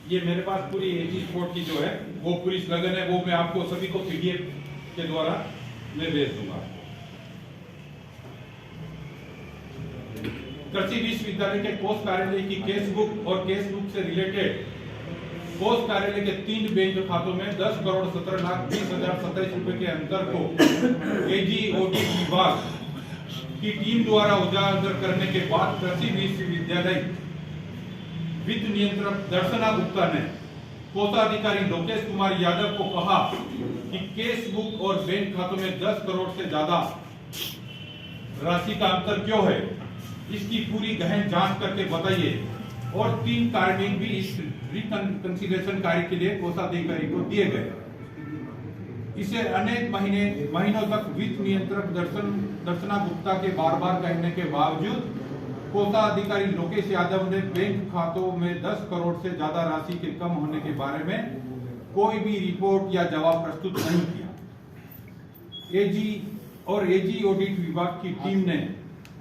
ये मेरे पास पूरी एजी स्पोर्ट की जो है वो पूरी स्लोगन है, वो मैं आपको सभी को पीडीएफ के द्वारा मैं भेज दूंगा। कृषि विश्वविद्यालय के कोष कार्यालय की केस बुक और केस बुक से रिलेटेड कोष कार्यालय के 3 बैंक खातों में 10,17,20,27 रुपए के अंतर को एजी ऑडिट विभाग की टीम द्वारा उजागर करने के बाद कृषि विश्वविद्यालय वित्त नियंत्रक दर्शना गुप्ता ने कोषाधिकारी लोकेश कुमार यादव को कहा कि केस बुक और बैंक खातों में 10 करोड़ से ज्यादा राशि का अंतर क्यों है, इसकी पूरी गहन जांच करके बताइए। और 3 कार्मिक भी इस रिकंसिलिएशन कार्य के लिए कोषाधिकारी को दिए गए। इसे अनेक महीनों तक वित्त नियंत्रक दर्शना गुप्ता के बार बार कहने के बावजूद कोषाधिकारी लोकेश यादव ने बैंक खातों में 10 करोड़ से ज्यादा राशि के कम होने के बारे में कोई भी रिपोर्ट या जवाब प्रस्तुत नहीं किया। एजी ऑडिट विभाग की टीम ने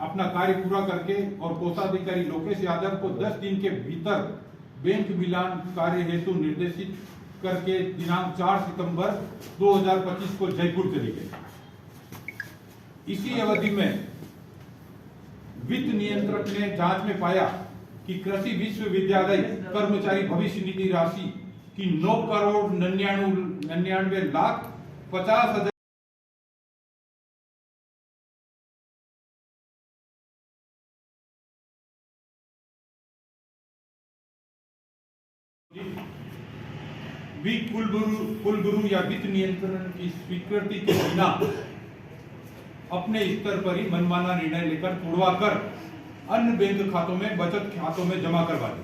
अपना कार्य पूरा करके और कोषाधिकारी लोकेश यादव को 10 दिन के भीतर बैंक मिलान कार्य हेतु निर्देशित करके दिनांक 4 सितंबर 2025 को जयपुर चली गई। इसी अवधि में वित्त नियंत्रक ने जांच में पाया कि कृषि विश्वविद्यालय कर्मचारी भविष्य निधि राशि की 9,99,50,000 भी कुलगुरु या वित्त नियंत्रण की स्वीकृति के बिना अपने स्तर पर ही मनमाना निर्णय लेकर तुड़वाकर अन्य बैंक खातों में बचत खातों में जमा करवा दी,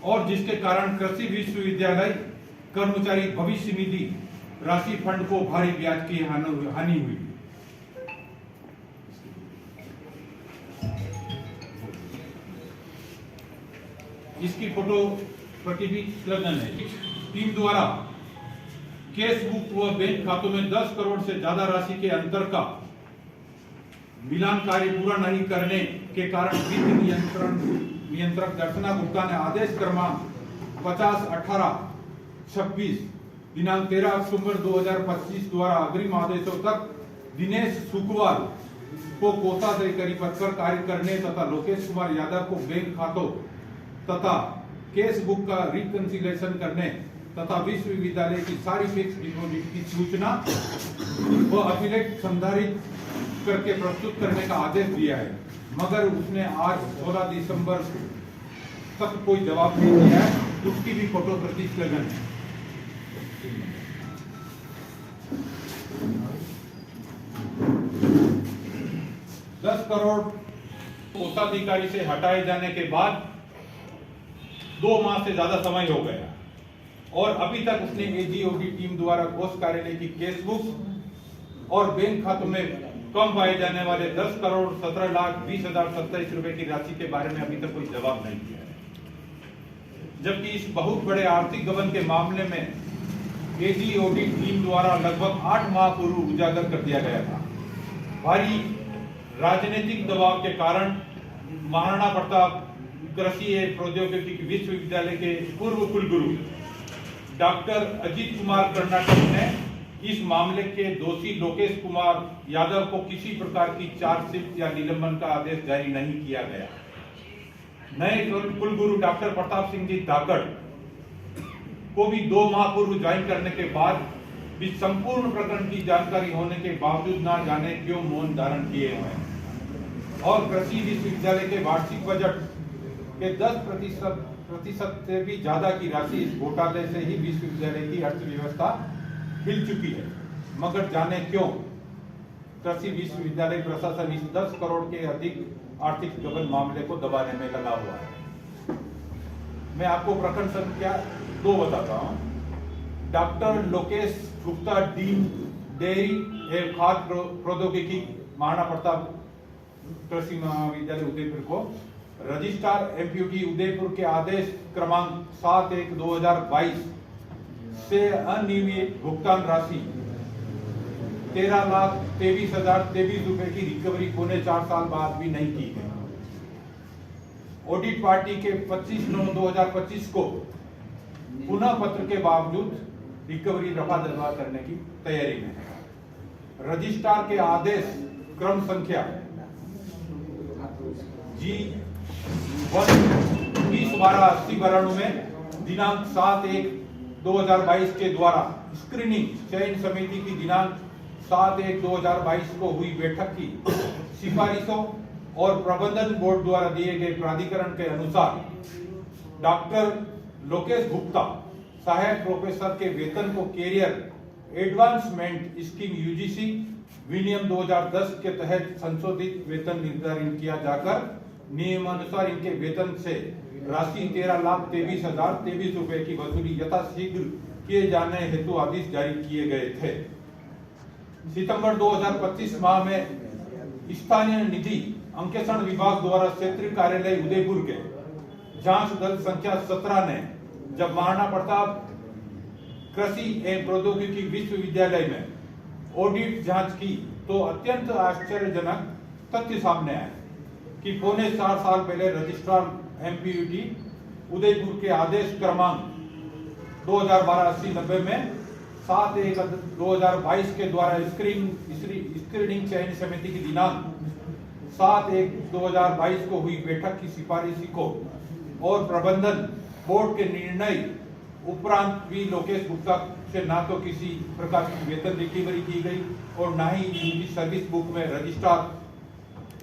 और जिसके कारण कृषि विश्वविद्यालय कर्मचारी भविष्य निधि राशि फंड को भारी ब्याज की हानि हुई। इसकी फोटो प्रतिबिंब है। टीम द्वारा केस बुक व बैंक खातों में 10 करोड़ से ज्यादा राशि के अंतर का मिलान कार्य पूरा नहीं करने के कारण वित्त नियंत्रक दर्शना गुप्ता ने आदेश क्रमांक 50/18/26 दिनांक 13 अक्टूबर 2025 द्वारा अग्रिम आदेशों तक दिनेश सुकवाल को कोषाधिकारी पद पर कार्य करने तथा लोकेश कुमार यादव को बैंक खातों तथा केस बुक का रिकंसिलिएशन करने तथा विश्वविद्यालय की सारी फिक्स डिपॉजिट की सूचना व अफिलिएट संधारित करके प्रस्तुत करने का आदेश दिया है, मगर उसने आज 16 दिसंबर तक कोई जवाब नहीं दिया है। उसकी भी फोटो प्रतिबिंब है। $10 करोड़ कोषाधिकारी से हटाए जाने के बाद 2 माह से ज्यादा समय हो गया और अभी तक उसने एजीओडी टीम द्वारा कोष कार्यालय की केस बुक और बैंक खातों में कम पाए जाने वाले 10 करोड़ 17,20,27 रुपए की राशि के बारे में अभी तक कोई जवाब नहीं दिया है। जबकि इस बहुत बड़े आर्थिक गबन के मामले में एजीओडी टीम द्वारा लगभग 8 माह पूर्व उजागर कर दिया गया था। भारी राजनीतिक दबाव के कारण महाराणा प्रताप कृषि प्रौद्योगिकी विश्वविद्यालय के पूर्व कुलगुरु डॉक्टर अजीत कुमार कर्नाटक ने इस मामले के दोषी लोकेश कुमार यादव को किसी प्रकार की चार्जशीट या निलंबन का आदेश जारी नहीं किया गया। नए कुलगुरु डॉक्टर प्रताप सिंह जी धाकड़ को भी 2 माह पूर्व ज्वाइन करने के बाद भी संपूर्ण प्रकरण की जानकारी होने के बावजूद न जाने क्यों मौन धारण किए हुए हैं और कृषि विश्वविद्यालय के वार्षिक बजट के 10% से भी ज्यादा की राशि इस घोटाले से ही विश्वविद्यालय की अर्थव्यवस्था हिल चुकी है, मगर जाने क्यों कृषि विश्वविद्यालय प्रशासन इस 10 करोड़ के अधिक आर्थिक गबन मामले को दबाने में लगा हुआ है। मैं आपको प्रकरण संख्या 2 बताता हूं। Doctor Lokesh Gupta dean dairy एवं खाद्य प्रौद्योगिकी महाराणा प्रताप कृषि महाविद्यालय उदयपुर को रजिस्ट्रार एमपीयूटी उदयपुर के आदेश क्रमांक 7/1/2022 से अनियमित भुगतान राशि 13,23,023 रुपए की रिकवरी पौने 4 साल बाद भी नहीं की गई। ऑडिट पार्टी के 25/9/2025 को पुनः पत्र के बावजूद रिकवरी रफा दफा करने की तैयारी में है। रजिस्ट्रार के आदेश क्रम संख्या G1/20/80 में दिनांक 7/1/2022 के द्वारा स्क्रीनिंग चयन समिति की दिनांक 7/1/2022 को हुई बैठक की सिफारिशों और प्रबंधन बोर्ड द्वारा दिए गए प्राधिकरण के अनुसार डॉक्टर लोकेश गुप्ता सहायक प्रोफेसर के वेतन को कैरियर एडवांसमेंट स्कीम यूजीसी विनियम 2010 के तहत संशोधित वेतन निर्धारित किया जाकर नियमानुसार इनके वेतन से राशि 13,23,023 रुपए की वसूली यथाशीघ्र किए जाने हेतु आदेश जारी किए गए थे। सितंबर 2025 माह में स्थानीय निधि अंकेक्षण विभाग द्वारा क्षेत्रीय कार्यालय उदयपुर के जांच दल संख्या 17 ने जब महाराणा प्रताप कृषि एवं प्रौद्योगिकी विश्वविद्यालय में ऑडिट जांच की तो अत्यंत आश्चर्यजनक तथ्य सामने आए कि 4.25 साल पहले रजिस्ट्रार एमपीयूटी उदयपुर के आदेश क्रमांक 2012-80-90 में 7/1/2022 के द्वारा स्क्रीनिंग चयन समिति की दिनांक 7/1/2022 को हुई बैठक की सिफारिश को और प्रबंधन बोर्ड के निर्णय उपरांत भी लोकेश गुप्ता से ना तो किसी प्रकार की वेतन रिकवरी की गई और ना ही इनकी सर्विस बुक में रजिस्ट्रार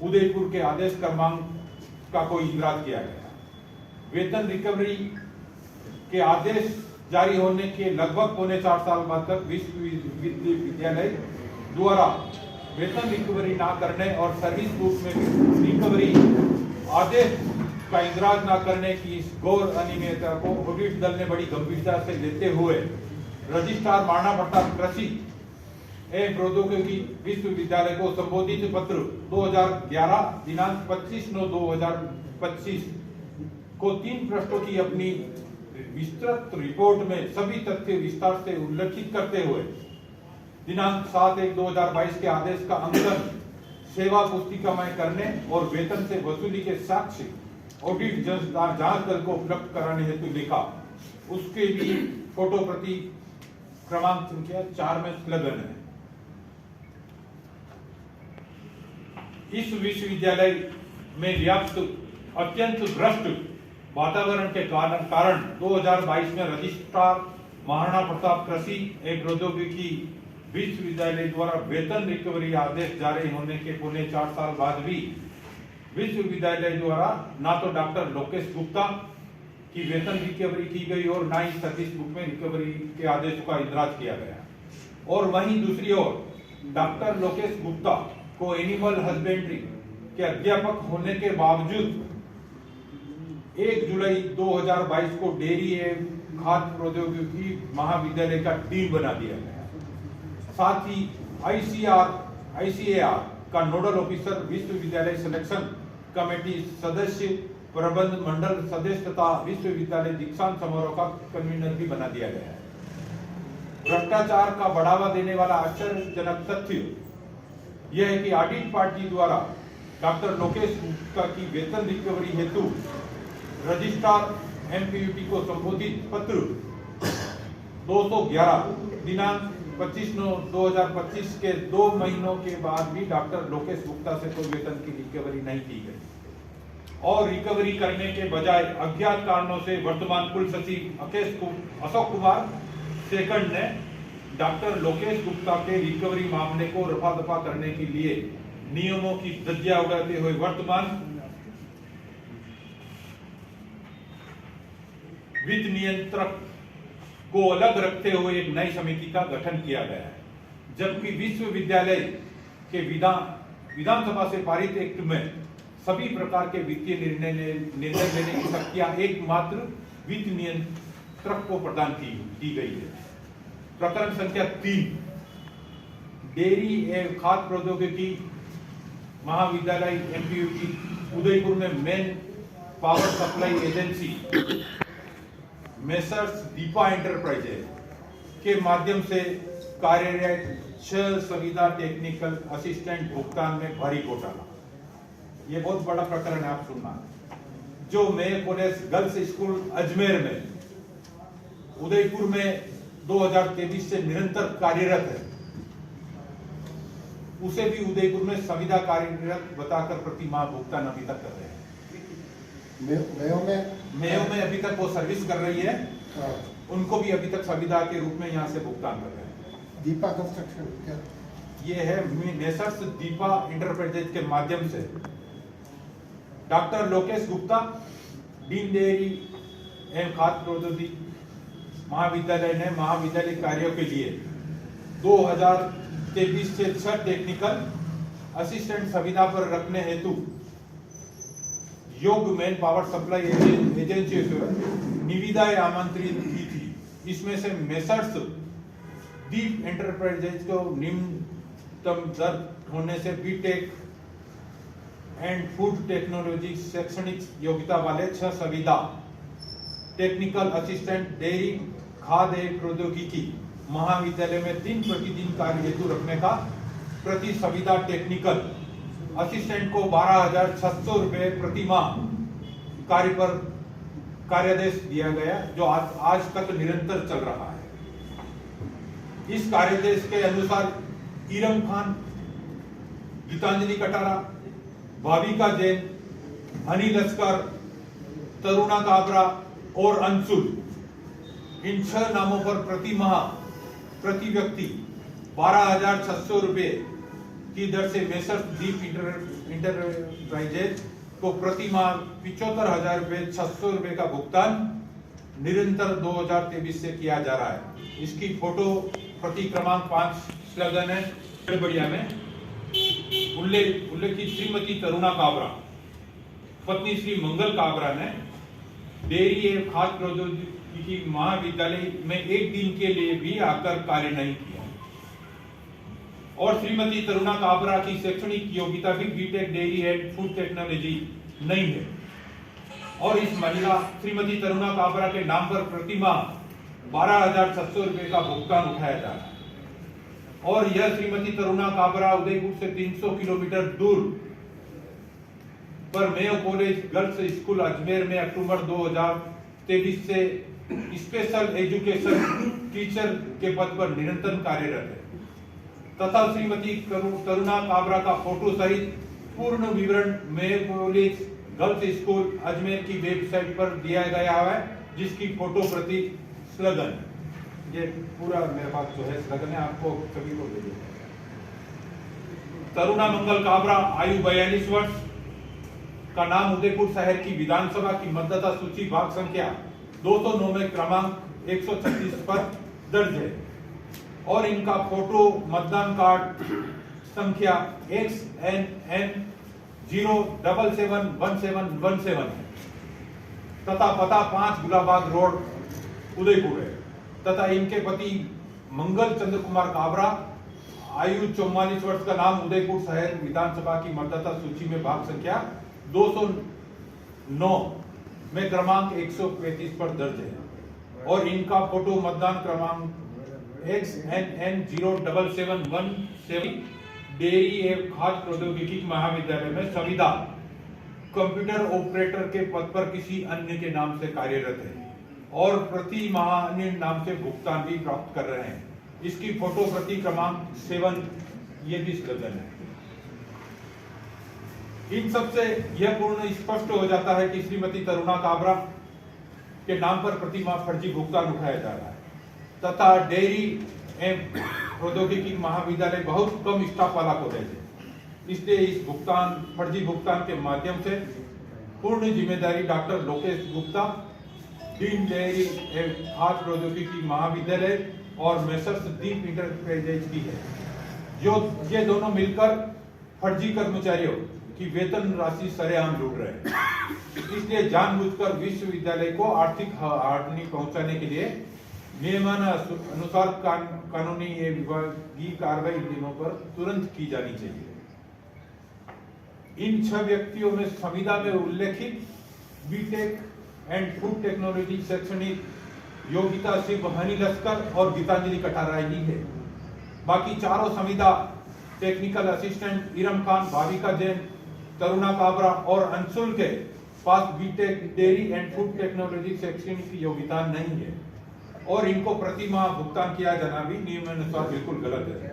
उदयपुर के आदेश क्रमांक का कोई इंद्राज किया गया। वेतन रिकवरी के आदेश जारी होने के लगभग 4.25 साल बाद तक विश्वविद्यालय द्वारा वेतन रिकवरी ना करने और सर्विस बुक में रिकवरी आदेश का इंद्राज न करने की इस घोर अनियमितता को ऑडिट दल ने बड़ी गंभीरता से लेते हुए रजिस्ट्रार महाराणा प्रताप कृषि एवं प्रौद्योगिकी विश्वविद्यालय को संबोधित पत्र 2011 दिनांक 25/9/2025 को 3 पृष्ठों की अपनी विस्तृत रिपोर्ट में सभी तथ्य विस्तार से उल्लेखित करते हुए दिनांक 7/1/2022 के आदेश का अंकन सेवा पुस्तिकामय करने और वेतन से वसूली के साक्ष्य ऑडिट जांच दल को उपलब्ध कराने हेतु लिखा। उसके लिए फोटो प्रति क्रमांक संख्या 4 में स्लगन है। इस विश्वविद्यालय में व्याप्त अत्यंत भ्रष्ट वातावरण के कारण 2022 में रजिस्ट्रार महाराणा प्रताप कृषि एवं प्रौद्योगिकी विश्वविद्यालय द्वारा वेतन रिकवरी आदेश जारी होने के 4.25 साल बाद भी विश्वविद्यालय द्वारा ना तो डॉक्टर लोकेश गुप्ता की वेतन रिकवरी की गई और ना ही सर्विस बुक में रिकवरी के आदेश का इंद्राज किया गया। और वहीं दूसरी ओर डॉक्टर लोकेश गुप्ता को एनिमल हस्बेंड्री के अध्यापक होने के बावजूद 1 जुलाई 2022 को डेयरी एवं खाद्य प्रौद्योगिकी महाविद्यालय का डीन बना दिया गया। साथ ही आईसीएआर का नोडल ऑफिसर, विश्वविद्यालय सिलेक्शन कमेटी सदस्य, प्रबंध मंडल सदस्य तथा विश्वविद्यालय दीक्षांत समारोह का कन्वीनर भी बना दिया गया है। भ्रष्टाचार का बढ़ावा देने वाला आश्चर्यजनक तथ्य यह है कि ऑडिट पार्टी द्वारा डॉक्टर लोकेश गुप्ता की वेतन रिकवरी हेतु रजिस्ट्रार एमपीयूटी को संबोधित पत्र 211 दिनांक 25/9/2025 के 2 महीनों के बाद भी डॉक्टर लोकेश गुप्ता से कोई वेतन की रिकवरी नहीं की गई और रिकवरी करने के बजाय अज्ञात कारणों से वर्तमान कुल सचिव अशोक कुमार सेकंड ने डॉक्टर लोकेश गुप्ता के रिकवरी मामले को रफा दफा करने के लिए नियमों की धज्जियां उड़ाते हुए वर्तमान वित्त नियंत्रक को अलग रखते हुए एक नई समिति का गठन किया गया है, जबकि विश्वविद्यालय के विधानसभा से पारित एक्ट में सभी प्रकार के वित्तीय निर्णय लेने की शक्तियां एकमात्र वित्त नियंत्रक को प्रदान की गई है। प्रकरण संख्या 3 डेयरी एवं खाद्य प्रौद्योगिकी महाविद्यालय एमपीयूटी उदयपुर में main power supply agency messrs Deepa enterprises के माध्यम से कार्यरत 6 संविदा टेक्निकल असिस्टेंट भुगतान में भारी घोटाला। ये बहुत बड़ा प्रकरण है, आप सुनना। जो mayor college girls school Ajmer में उदयपुर में 2023 से निरंतर कार्यरत है, उसे भी उदयपुर में संविदा कार्यरत बताकर प्रति माह भुगतान अभी तक कर रहे हैं। मेयो में अभी तक वो सर्विस कर रही है, उनको भी अभी तक संविदा के रूप में यहाँ से भुगतान कर रहे हैं। दीपा कंस्ट्रक्शन क्या ये है मेसर्स दीपा इंटरप्राइजेज के माध्यम से doctor Lokesh Gupta, dean dairy एवं खाद्य प्रौद्योगिकी महाविद्यालय ने महाविद्यालय कार्यों के लिए 2023 से 6 टेक्निकल असिस्टेंट संविदा पर रखने हेतु योग मैन पावर सप्लाई एजेंसी से निविदाएं आमंत्रित की थी। इसमें से मेसर्स दीप एंटरप्राइजेज को निम्नतम दर होने से बीटेक एंड फूड टेक्नोलॉजी शैक्षणिक योग्यता वाले 6 संविदा टेक्निकल असिस्टेंट डेयरी खाद्य प्रौद्योगिकी महाविद्यालय में 3 प्रतिदिन कार्य हेतु रखने का प्रति संविदा टेक्निकल असिस्टेंट को 12,600 रुपए प्रति माह कार्य पर कार्यादेश दिया गया, जो आज तक निरंतर चल रहा है। इस कार्यादेश के अनुसार इरम खान, गीतांजलि कटारा, भाविका जैन, हनी लश्कर, तरुणा काबरा और अंशुल, इन 6 नामों पर प्रति माह प्रति व्यक्ति 12,600 रुपए की दर से मेसर्स दीप इंटरप्राइजेज को प्रति माह 75,600 रुपए का भुगतान निरंतर 2023 से किया जा रहा है। इसकी फोटो प्रति क्रमांक 5 स्लोगन है। बढ़िया में उल्लेखित श्रीमती तरुणा काबरा, पत्नी श्री मंगल काबरा ने डेयरी एवं खाद्य प्रौद्योगिकी महाविद्यालय में 1 दिन के लिए भी आकर कार्य नहीं किया, और श्रीमती तरुणा काबरा की शैक्षणिक योग्यता भी B Tech dairy and food technology नहीं है, और इस महिला श्रीमती तरुणा काबरा के नाम पर प्रति माह 12,600 रुपए का भुगतान उठाया जा रहा है। और यह श्रीमती तरुणा काबरा उदयपुर से 300 किलोमीटर दूर पर Mayo college girls school Ajmer में अक्टूबर 2023 से स्पेशल एजुकेशन टीचर के पद पर निरंतर कार्यरत है, तथा श्रीमती तरुणा काबरा का फोटो सहित पूर्ण विवरण Mayo college girls school Ajmer की वेबसाइट पर दिया गया है, जिसकी फोटो प्रति स्लोगन, ये पूरा मेरे पास जो है स्लोगन है, आपको सभी को दे दिया। तरुणा मंगल काबरा, आयु 42 वर्ष, का नाम उदयपुर शहर की विधानसभा की मतदाता सूची भाग संख्या 209 में क्रमांक 136 पर दर्ज है, और इनका फोटो मतदान कार्ड संख्या XNN 0771717 है, तथा पता 5 गुलाबाग रोड उदयपुर है, तथा इनके पति मंगल चंद्र कुमार काबरा, आयु 44 वर्ष, का नाम उदयपुर शहर विधानसभा की मतदाता सूची में भाग संख्या 209 में क्रमांक 135 पर दर्ज है, और इनका फोटो मतदान क्रमांक XNN 07717 डेयरी एवं खाद्य प्रौद्योगिकी महाविद्यालय में संविदा कंप्यूटर ऑपरेटर के पद पर किसी अन्य के नाम से कार्यरत है, और प्रति माह अन्य नाम से भुगतान भी प्राप्त कर रहे हैं। इसकी फोटो प्रति क्रमांक 7 ये भी स्लोगन है। इन सबसे यह पूर्ण स्पष्ट हो जाता है कि श्रीमती तरुणा काबरा के नाम पर प्रति माह फर्जी भुगतान उठाया जा रहा है, तथा डेयरी एवं प्रौद्योगिकी महाविद्यालय बहुत कम स्टाफ वाला कॉलेज है, इसलिए इस फर्जी भुगतान के माध्यम से पूर्ण जिम्मेदारी doctor Lokesh Gupta, dean dairy एवं खाद्य प्रौद्योगिकी महाविद्यालय और मेसर्स दीप इंटरप्राइजेज की है, जो ये दोनों मिलकर फर्जी कर्मचारियों की वेतन राशि सरेआम लूट रहे हैं। इसलिए जानबूझकर विश्वविद्यालय को आर्थिक हानि पहुंचाने के लिए नियमानुसार कानूनी एवं विभागीय कार्रवाई इन दिनों पर तुरंत की जानी चाहिए। इन 6 व्यक्तियों में संविदा में उल्लेखित बीटेक एंड फूड टेक्नोलॉजी शैक्षणिक योग्यता सिर्फ हनी लश्कर और गीतांजलि कटारा ही है। बाकी चारों संविदा टेक्निकल असिस्टेंट इरम खान, भाविका जैन, तरुणा काबरा और अंशुल के पास BTech dairy and food technology शैक्षणिक योग्यता नहीं है और इनको प्रति माह भुगतान किया जाना भी नियमानुसार बिल्कुल गलत है।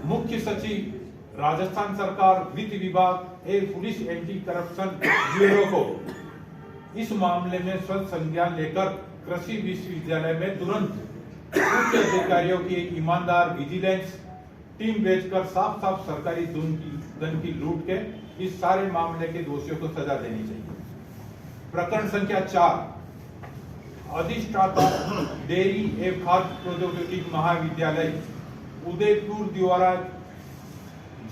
मुख्य सचिव राजस्थान सरकार वित्त विभाग एवं पुलिस एंटी करप्शन ब्यूरो को इस मामले में स्वतः संज्ञान लेकर कृषि विश्वविद्यालय में तुरंत उच्च अधिकारियों की एक ईमानदार विजिलेंस टीम भेजकर साफ साफ सरकारी धन की लूट के इस सारे मामले के दोषियों को सजा देनी चाहिए। प्रकरण संख्या 4, अधिष्ठाता डेयरी एवं खाद्य प्रौद्योगिकी महाविद्यालय उदयपुर द्वारा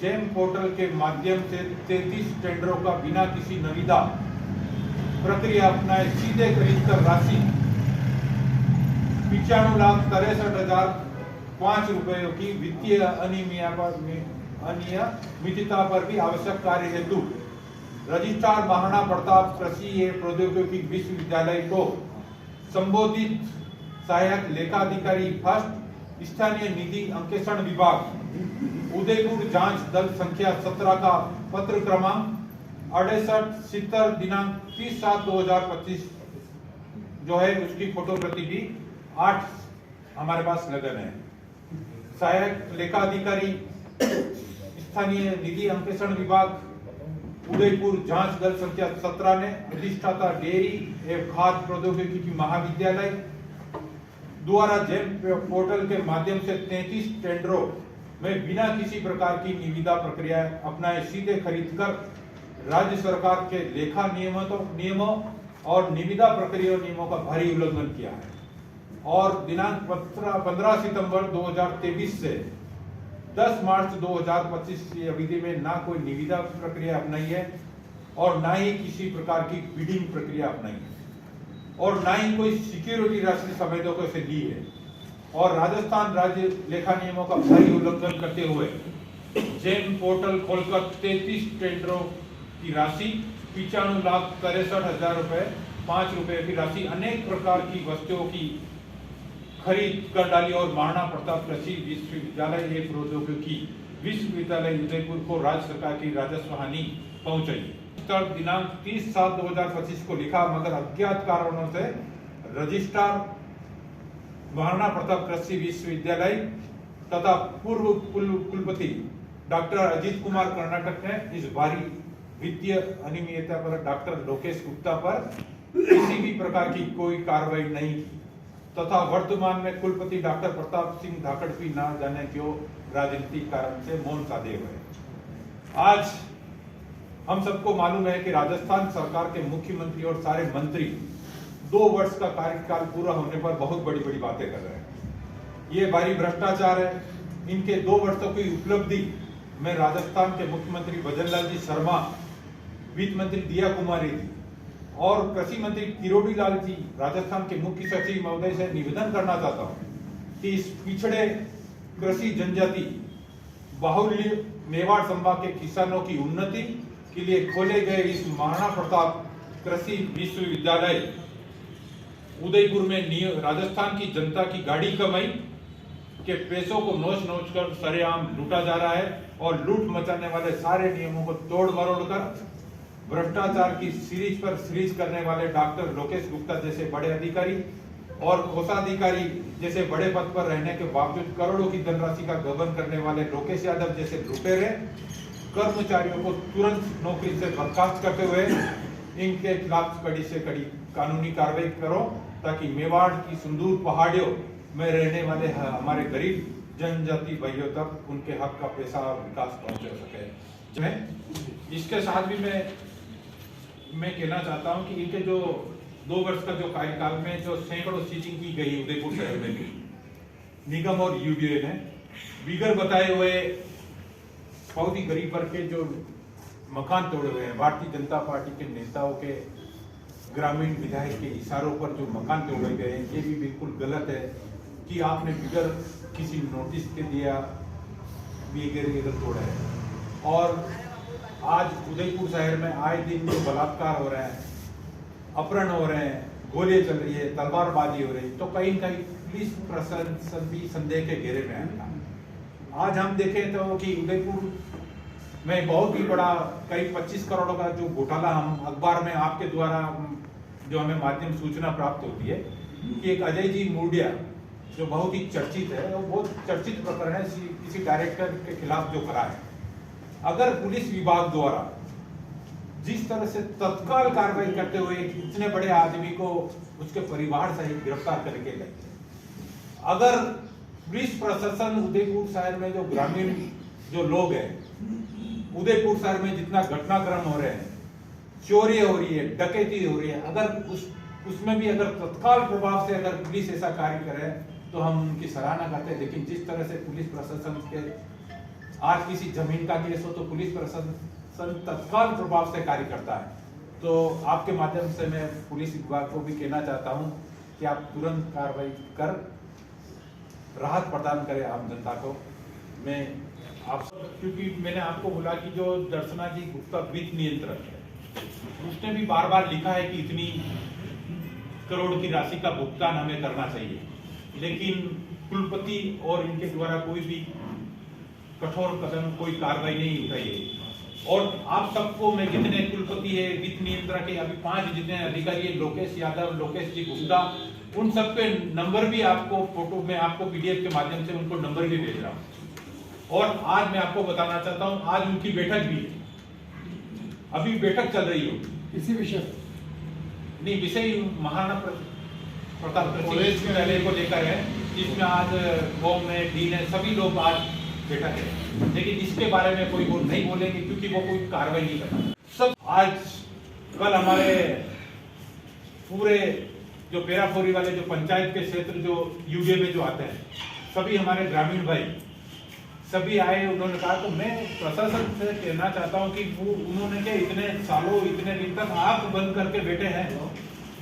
जेम पोर्टल के माध्यम से 33 टेंडरों का बिना किसी निविदा प्रक्रिया अपनाए सीधे खरीद कर राशि 95,63,005 रुपयों की वित्तीय अनियमितता पर भी आवश्यक कार्य हेतु रजिस्ट्रार महाराणा प्रताप कृषि एवं प्रौद्योगिकी विश्वविद्यालय को संबोधित सहायक लेखाधिकारी फर्स्ट स्थानीय निधि अंकेक्षण विभाग उदयपुर जांच दल संख्या 17 का पत्र क्रमांक 6870 दिनांक 30/7/2025 जो है उसकी फोटोप्रति भी 8 हमारे पास लगन है। सहायक लेखाधिकारी स्थानीय निधि अंकेक्षण विभाग उदयपुर जांच दल संख्या 17 ने अधिष्ठाता डेयरी एवं खाद्य प्रौद्योगिकी महाविद्यालय द्वारा जेम पोर्टल के माध्यम से 33 टेंडरों में बिना किसी प्रकार की निविदा प्रक्रिया अपनाए सीधे खरीद कर राज्य सरकार के लेखा नियमों और निविदा प्रक्रिया नियमों का भारी उल्लंघन किया है और दिनांक 15 सितंबर 2023 से 10 मार्च 2025 की अवधि में ना कोई निविदा प्रक्रिया अपनाई है और ना ही किसी प्रकार की बिडिंग प्रक्रिया अपनाई है और ना ही कोई सिक्योरिटी राशि संवेदकों से ली है और राजस्थान राज्य लेखा नियमों का भारी उल्लंघन करते हुए जेम पोर्टल खोलकर 33 टेंडरों की राशि 95,63,005 रुपए की राशि अनेक प्रकार की वस्तुओं की खरीद कर डाली और महाराणा प्रताप कृषि विश्वविद्यालय एवं प्रौद्योगिकी विश्वविद्यालय उदयपुर को राज्य सरकार की राजस्व हानि पहुंचाई। दिनांक 30/7/2025 को लिखा मगर अज्ञात कारणों से रजिस्ट्रार महाराणा प्रताप कृषि विश्वविद्यालय तथा पूर्व कुलपति डॉक्टर अजीत कुमार कर्नाटक ने इस भारी वित्तीय अनियमितता पर डॉक्टर लोकेश गुप्ता पर किसी भी प्रकार की कोई कार्रवाई नहीं की तथा वर्तमान में कुलपति डॉक्टर प्रताप सिंह धाकड़ भी ना जाने क्यों राजनीतिक कारण से मौन साधे हुए। आज हम सबको मालूम है कि राजस्थान सरकार के मुख्यमंत्री और सारे मंत्री 2 वर्ष का कार्यकाल पूरा होने पर बहुत बड़ी बड़ी बातें कर रहे हैं। ये भारी भ्रष्टाचार है। इनके 2 वर्षों की उपलब्धि में राजस्थान के मुख्यमंत्री भजनलाल जी शर्मा, वित्त मंत्री दिया कुमारी जी और कृषि मंत्री किरोड़ी लाल जी राजस्थान के मुख्य सचिव महोदय से निवेदन करना चाहता हूं कि इस पिछड़े कृषि जनजाति बाहुल्य मेवाड़ संभाग के किसानों की उन्नति के लिए खोले गए इस महाराणा प्रताप कृषि विश्वविद्यालय उदयपुर में राजस्थान की जनता की गाड़ी कमाई के पैसों को नोच नोच कर सरेआम लूटा जा रहा है और लूट मचाने वाले सारे नियमों को तोड़ मरोड़ कर भ्रष्टाचार की सीरीज पर सीरीज करने वाले डॉक्टर लोकेश गुप्ता जैसे बड़े अधिकारी और कोषाधिकारी जैसे बड़े पद पर रहने के बावजूद करोड़ों की धनराशि का गबन करने वाले लोकेश यादव जैसे लुटेरे कर्मचारियों को तुरंत नौकरी से बर्खास्त करते हुए इनके खिलाफ कड़ी से कड़ी कानूनी कार्रवाई करो ताकि मेवाड़ की सुंदूर पहाड़ियों में रहने वाले हमारे गरीब जनजाति भाइयों तक उनके हक का पैसा और विकास पहुंच सके। इसके साथ भी मैं कहना चाहता हूं कि इनके जो 2 वर्ष का जो कार्यकाल में जो सैकड़ों सीटिंग की गई उदयपुर शहर में भी निगम और यूडीए ने बिगर बताए हुए बहुत ही गरीब वर्ग के जो मकान तोड़े हुए हैं, भारतीय जनता पार्टी के नेताओं के ग्रामीण विधायक के इशारों पर जो मकान तोड़े गए हैं, ये भी बिल्कुल गलत है कि आपने बिगर किसी नोटिस के दिया बिगर तोड़ा है। और आज उदयपुर शहर में आए दिन जो बलात्कार हो रहे हैं, अपहरण हो रहे हैं, गोलियां चल रही है, तलवारबाजी हो रही है, तो कहीं कहीं पुलिस प्रशासन भी संदेह के घेरे में आया। आज हम देखें तो कि उदयपुर में बहुत ही बड़ा करीब 25 करोड़ का जो घोटाला हम अखबार में आपके द्वारा जो हमें माध्यम सूचना प्राप्त होती है कि एक अजय जी मूडिया जो बहुत ही चर्चित है, वो बहुत चर्चित प्रकरण है किसी डायरेक्टर के खिलाफ जो करा है। अगर पुलिस विभाग द्वारा जिस तरह से तत्काल कार्रवाई करते हुए इतने बड़े आदमी को उसके परिवार सहित गिरफ्तार करके ले, अगर पुलिस प्रशासन उदयपुर शहर में जो ग्रामीण जो लोग हैं, उदयपुर शहर में जितना घटनाक्रम हो रहे हैं, चोरी हो रही है, डकैती हो रही है, अगर उसमें भी अगर तत्काल प्रभाव से अगर पुलिस ऐसा कार्य करे तो हम उनकी सराहना करते हैं। लेकिन जिस तरह से पुलिस प्रशासन के आज किसी जमीन का केस हो तो पुलिस प्रशासन तत्काल प्रभाव से कार्य करता है। तो आपके माध्यम से मैं पुलिस विभाग को भी कहना चाहता हूं कि आप तुरंत कार्रवाई कर राहत प्रदान करें आम जनता को। मैं आप क्योंकि मैंने आपको बोला कि जो दर्शना जी गुप्ता वित्त नियंत्रक है, उसने भी बार बार लिखा है कि इतनी करोड़ की राशि का भुगतान हमें करना चाहिए, लेकिन कुलपति और इनके द्वारा कोई भी कठोर कदम, कोई कार्रवाई नहीं उठाई है। और आप सबको मैं जितने कुलपति है, वित्त नियंत्रक है, अभी 5 जितने अधिकारी है, लोकेश यादव, लोकेश जी गुप्ता, उन सबके नंबर भी आपको फोटो में आपको पीडीएफ के माध्यम से उनको नंबर भी भेज रहा हूँ। और आज मैं आपको बताना चाहता हूँ, आज उनकी बैठक भी है, अभी बैठक चल रही है इसी विषय नहीं, विषय महाराणा प्रताप विद्यालय को लेकर है, जिसमें आज कौम में डीन है, सभी लोग आज बैठक है, लेकिन इसके बारे में कोई वो नहीं बोलेंगे क्योंकि वो कोई कार्रवाई नहीं करता। सब आज कल हमारे पूरे जो पेराफोरी वाले जो पंचायत के क्षेत्र जो यूडीए में जो आते हैं, सभी हमारे ग्रामीण भाई सभी आए। उन्होंने कहा तो मैं प्रशासन से कहना चाहता हूं कि वो उन्होंने क्या इतने सालों इतने दिन तक आंख बंद करके बैठे हैं,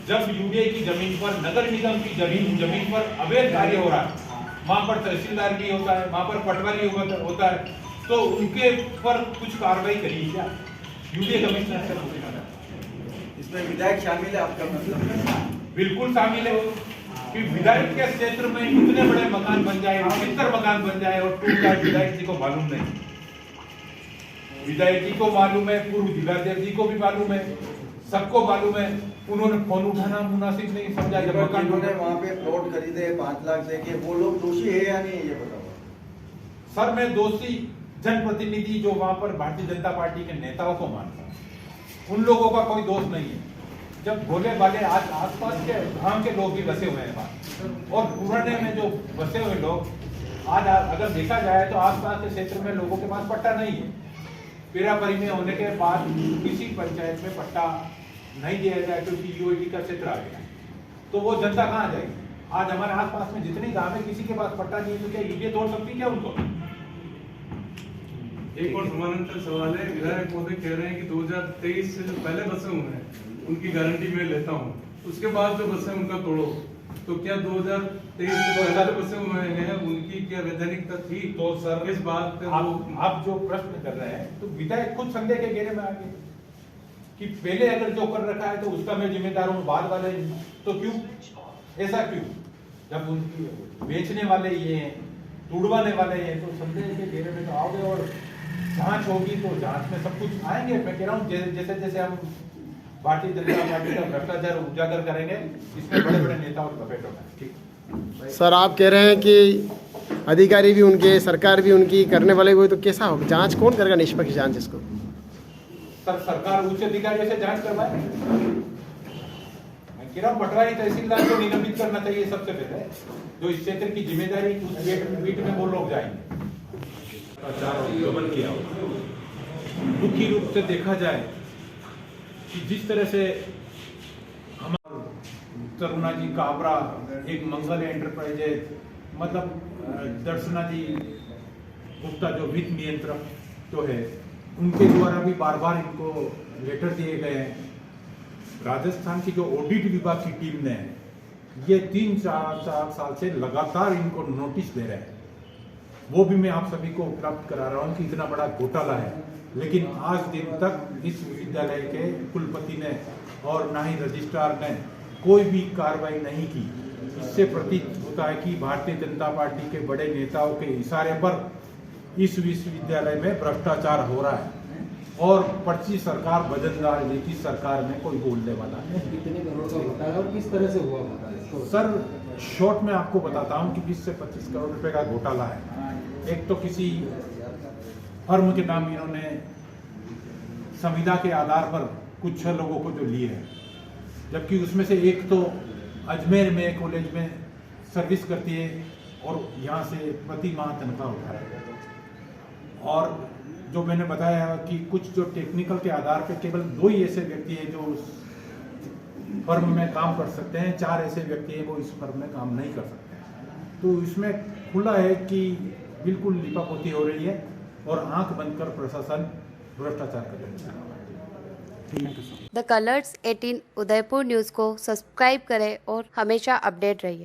जब यूडीए की जमीन पर, नगर निगम की जमीन पर अवैध कार्य हो रहा है, वहां पर तहसीलदार भी होता है, वहां पर पटवारी होता है, तो उनके पर कुछ कार्रवाई करिए क्या यूडीए कमिश्नर से? इसमें विधायक शामिल है आपका मतलब? बिल्कुल शामिल है कि विधायक के क्षेत्र में इतने बड़े मकान बन जाए, 70 मकान बन जाए और टूट विधायक जी को मालूम नहीं। विधायक जी को मालूम है, पूर्व जिलाध्यक्ष जी को भी मालूम है, सबको मालूम है। उन्होंने फोन उठाना मुनासिब नहीं समझा। जब मकान उन्होंने वहाँ पे प्लॉट खरीदे 5 लाख से, कि वो लोग दोषी है या नहीं, ये बताओ सर। मैं दोषी जनप्रतिनिधि जो वहां पर भारतीय जनता पार्टी के नेताओं को मानता हूं, उन लोगों का कोई दोष नहीं है। जब भोले भाले आज आसपास के गांव के लोग भी बसे हुए हैं वहां, और पुराने में जो बसे हुए लोग आज अगर देखा जाए तो आसपास के क्षेत्र में लोगों के पास पट्टा नहीं है। पेरापरी में होने के बाद किसी पंचायत में पट्टा नहीं दिया जाए क्योंकि यूएडी का क्षेत्र आ गया, तो वो जनता कहाँ जाएगी? आज हमारे आसपास में जितने गांव है किसी के पास पट्टा नहीं है, तो क्या यूडीए तोड़ सकती क्या उनको? एक और समानांतर सवाल है। विधायक महोदय कह रहे हैं कि 2023 से जो पहले बसे हुए हैं उनकी गारंटी मैं लेता हूं, उसके बाद जो बसे उनका तोड़ो। तो क्या 2023 से पहले जो बसे हुए हैं उनकी क्या वैधानिकता थी? तो सर इस बात पे आप जो प्रश्न कर रहे हैं, तो विधायक खुद संदेह के घेरे में आ गए कि पहले अगर जो कर रखा है तो उसका मैं जिम्मेदार हूं, बाद वाले तो क्यों? ऐसा क्यों? जब उनकी बेचने वाले ये हैं, तुड़वाने वाले हैं, तो संदेह के घेरे में तो आओगे और जांच होगी तो जांच में सब कुछ आएंगे। मैं कह रहा हूँ जैसे जैसे हम भारतीय जनता पार्टी का भ्रष्टाचार उजागर करेंगे, इसमें बड़े बड़े नेता और लपेट होगा। ठीक सर, आप कह रहे हैं कि अधिकारी भी उनके, सरकार भी उनकी, करने वाले भी, तो कैसा होगा? जांच कौन करेगा, निष्पक्ष जांच इसको? सर, सरकार उच्च अधिकारियों से जांच करवाए। मैं कह रहा हूँ पटवारी तहसीलदार को निलंबित करना चाहिए सबसे पहले, जो इस क्षेत्र की जिम्मेदारी उस बीट में वो लोग जाएंगे। गबन किया मुख्य रूप से देखा जाए कि जिस तरह से हमारा तरुणा जी काबरा, एक मंगल एंटरप्राइजेज, मतलब दर्शना जी गुप्ता जो वित्त नियंत्रक जो है, उनके द्वारा भी बार बार इनको लेटर दिए गए हैं। राजस्थान की जो ऑडिट विभाग की टीम ने ये 3-4 साल से लगातार इनको नोटिस दे रहे हैं, वो भी मैं आप सभी को उपलब्ध करा रहा हूँ कि इतना बड़ा घोटाला है, लेकिन आज दिन तक इस विद्यालय के कुलपति ने और ना ही रजिस्ट्रार ने कोई भी कार्रवाई नहीं की। इससे प्रतीत होता है कि भारतीय जनता पार्टी के बड़े नेताओं के इशारे पर इस विश्वविद्यालय में भ्रष्टाचार हो रहा है और पर्ची सरकार वजनदार की सरकार में कोई बोलने वाला नहीं। कितने करोड़ का घोटाला और किस तरह से हुआ घोटाला? सर शॉर्ट में आपको बताता हूं कि 20 से 25 करोड़ रुपए का घोटाला है। एक तो किसी फर्म के नाम इन्होंने संविदा के आधार पर कुछ लोगों को जो लिए हैं, जबकि उसमें से एक तो अजमेर में कॉलेज में सर्विस करती है और यहाँ से प्रति माह तनख्वाह उठा है। और जो मैंने बताया कि कुछ जो टेक्निकल के आधार पर केवल 2 ही ऐसे व्यक्ति हैं जो उस फर्म में काम कर सकते हैं, 4 ऐसे व्यक्ति हैं वो इस फर्म में काम नहीं कर सकते हैं। तो इसमें खुला है कि बिल्कुल लिपापोती हो रही है और आंख बंद कर प्रशासन भ्रष्टाचार कर रहा है। द कलर्स 18 उदयपुर न्यूज़ को सब्सक्राइब करें और हमेशा अपडेट रहिए।